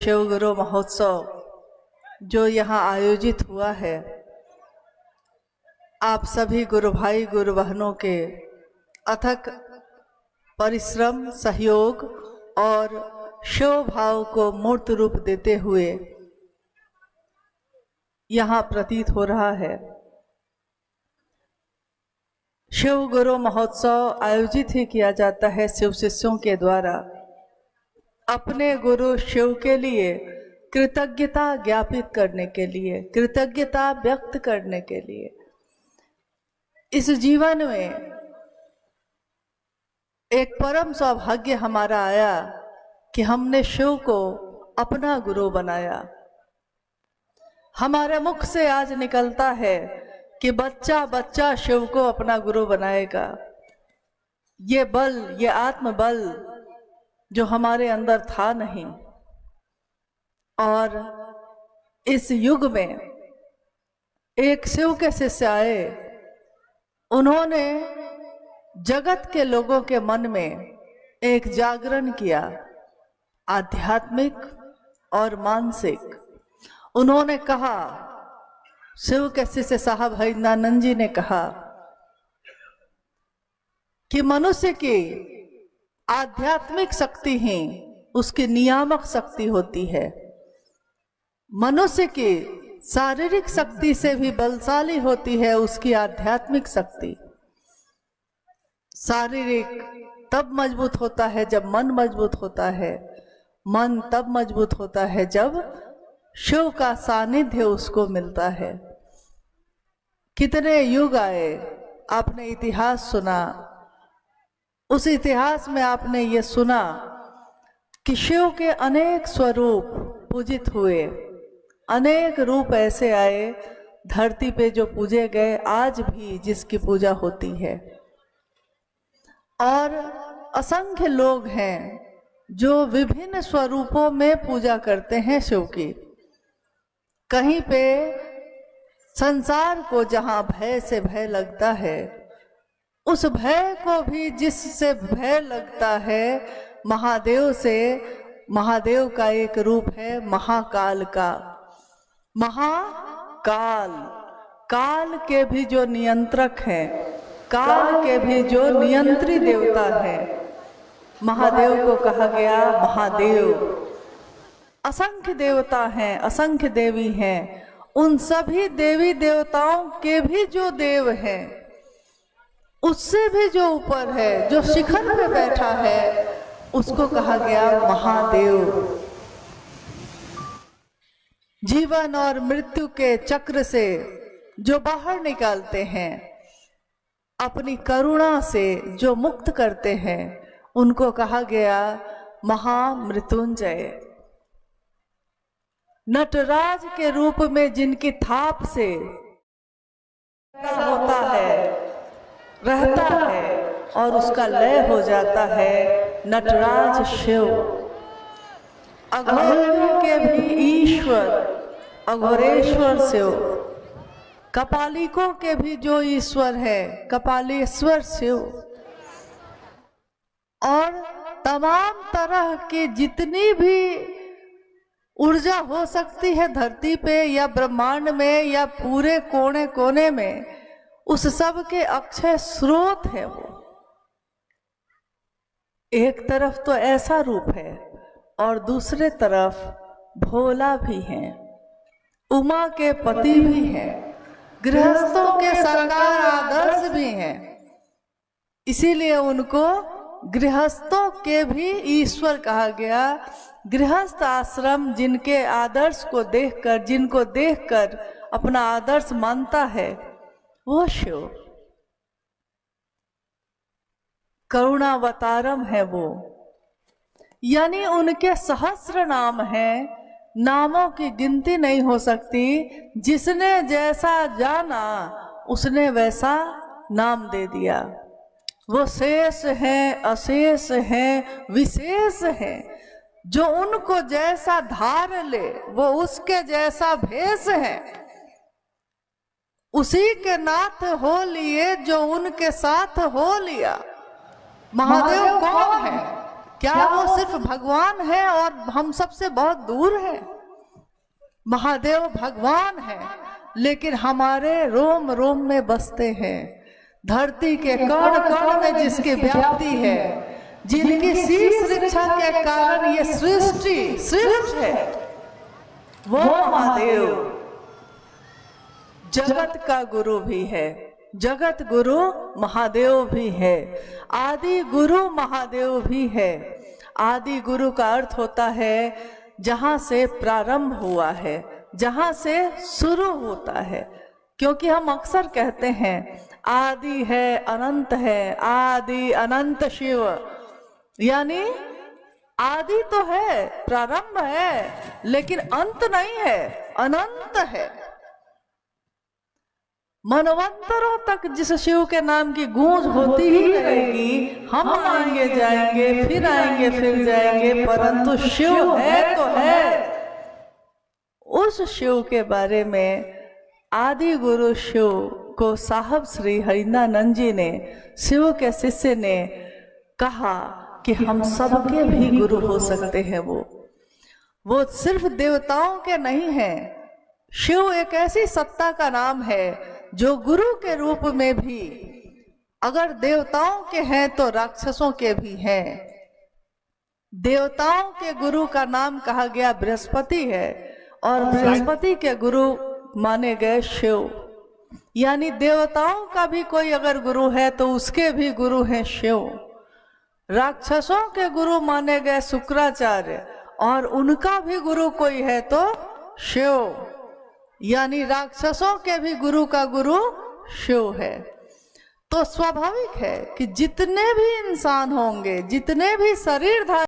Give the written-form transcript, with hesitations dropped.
शिव गुरु महोत्सव जो यहाँ आयोजित हुआ है, आप सभी गुरु भाई गुरु बहनों के अथक परिश्रम, सहयोग और शिव भाव को मूर्त रूप देते हुए यहाँ प्रतीत हो रहा है। शिव गुरु महोत्सव आयोजित ही किया जाता है शिव शिष्यों के द्वारा अपने गुरु शिव के लिए कृतज्ञता ज्ञापित करने के लिए, कृतज्ञता व्यक्त करने के लिए। इस जीवन में एक परम सौभाग्य हमारा आया कि हमने शिव को अपना गुरु बनाया। हमारे मुख से आज निकलता है कि बच्चा बच्चा शिव को अपना गुरु बनाएगा। ये बल, ये आत्मबल जो हमारे अंदर था नहीं, और इस युग में एक शिव के शिष्य आए, उन्होंने जगत के लोगों के मन में एक जागरण किया, आध्यात्मिक और मानसिक। उन्होंने कहा, शिव के शिष्य साहब हरिनानंद जी ने कहा कि मनुष्य की आध्यात्मिक शक्ति ही उसकी नियामक शक्ति होती है। मनुष्य की शारीरिक शक्ति से भी बलशाली होती है उसकी आध्यात्मिक शक्ति। शारीरिक तब मजबूत होता है जब मन मजबूत होता है, मन तब मजबूत होता है जब शिव का सानिध्य उसको मिलता है। कितने युग आए, आपने इतिहास सुना, उस इतिहास में आपने ये सुना कि शिव के अनेक स्वरूप पूजित हुए, अनेक रूप ऐसे आए धरती पे जो पूजे गए, आज भी जिसकी पूजा होती है। और असंख्य लोग हैं जो विभिन्न स्वरूपों में पूजा करते हैं शिव की। कहीं पे संसार को जहाँ भय से भय लगता है, उस भय को भी जिससे भय लगता है महादेव से, महादेव का एक रूप है महाकाल का। महाकाल, काल के भी जो नियंत्रक हैं, काल के भी जो नियंत्री देवता है, महादेव को कहा गया महादेव। असंख्य देवता हैं, असंख्य देवी हैं, उन सभी देवी देवताओं के भी जो देव हैं, उससे भी जो ऊपर है, जो शिखर पे बैठा है, उसको कहा गया महादेव। जीवन और मृत्यु के चक्र से जो बाहर निकालते हैं, अपनी करुणा से जो मुक्त करते हैं, उनको कहा गया महामृत्युंजय। नटराज के रूप में जिनकी थाप से होता है, रहता है और उसका लय हो जाता है, नटराज शिव। अघोरियों के भी ईश्वर अघोरेश्वर शिव, कपालिकों के भी जो ईश्वर है कपालेश्वर शिव। और तमाम तरह की जितनी भी ऊर्जा हो सकती है धरती पे या ब्रह्मांड में या पूरे कोने कोने में, उस सब के अक्षय स्रोत है वो। एक तरफ तो ऐसा रूप है और दूसरे तरफ भोला भी है, उमा के पति भी हैं, गृहस्थों के सरकार आदर्श भी हैं। इसीलिए उनको गृहस्थों के भी ईश्वर कहा गया। गृहस्थ आश्रम जिनके आदर्श को देखकर, जिनको देखकर अपना आदर्श मानता है, वो शिव करुणावतारम है वो। यानी उनके सहस्र नाम हैं, नामों की गिनती नहीं हो सकती। जिसने जैसा जाना उसने वैसा नाम दे दिया। वो शेष हैं, अशेष हैं, विशेष हैं। जो उनको जैसा धार ले वो उसके जैसा भेष है। उसी के नाथ हो लिए जो उनके साथ हो लिया। महादेव कौन है? क्या वो सिर्फ भगवान है और हम सबसे बहुत दूर है? महादेव भगवान है, लेकिन हमारे रोम रोम में बसते हैं। धरती के कण कण में जिसकी व्याप्ति है, जिनकी शीश शिक्षा के कारण ये सृष्टि सृष्ट है, वो महादेव जगत का गुरु भी है। जगत गुरु महादेव भी है, आदि गुरु महादेव भी है। आदि गुरु का अर्थ होता है जहां से प्रारंभ हुआ है, जहां से शुरू होता है। क्योंकि हम अक्सर कहते हैं आदि है, अनंत है, आदि अनंत शिव, यानी आदि तो है, प्रारंभ है, लेकिन अंत नहीं है, अनंत है। मनवंतरों तक जिस शिव के नाम की गूंज होती ही रहेगी। हम आएंगे जाएंगे, फिर आएंगे फिर जाएंगे, परंतु शिव है तो है। उस शिव के बारे में आदि गुरु शिव को साहब श्री हरिनानंद जी ने, शिव के शिष्य ने कहा कि हम सबके भी गुरु हो सकते हैं। वो सिर्फ देवताओं के नहीं हैं। शिव एक ऐसी सत्ता का नाम है जो गुरु के रूप में भी अगर देवताओं के हैं तो राक्षसों के भी हैं। देवताओं के गुरु का नाम कहा गया बृहस्पति है, और बृहस्पति के गुरु माने गए शिव। यानी देवताओं का भी कोई अगर गुरु है तो उसके भी गुरु हैं शिव। राक्षसों के गुरु माने गए शुक्राचार्य, और उनका भी गुरु कोई है तो शिव। यानी राक्षसों के भी गुरु का गुरु शिव है। तो स्वाभाविक है कि जितने भी इंसान होंगे, जितने भी शरीर धारण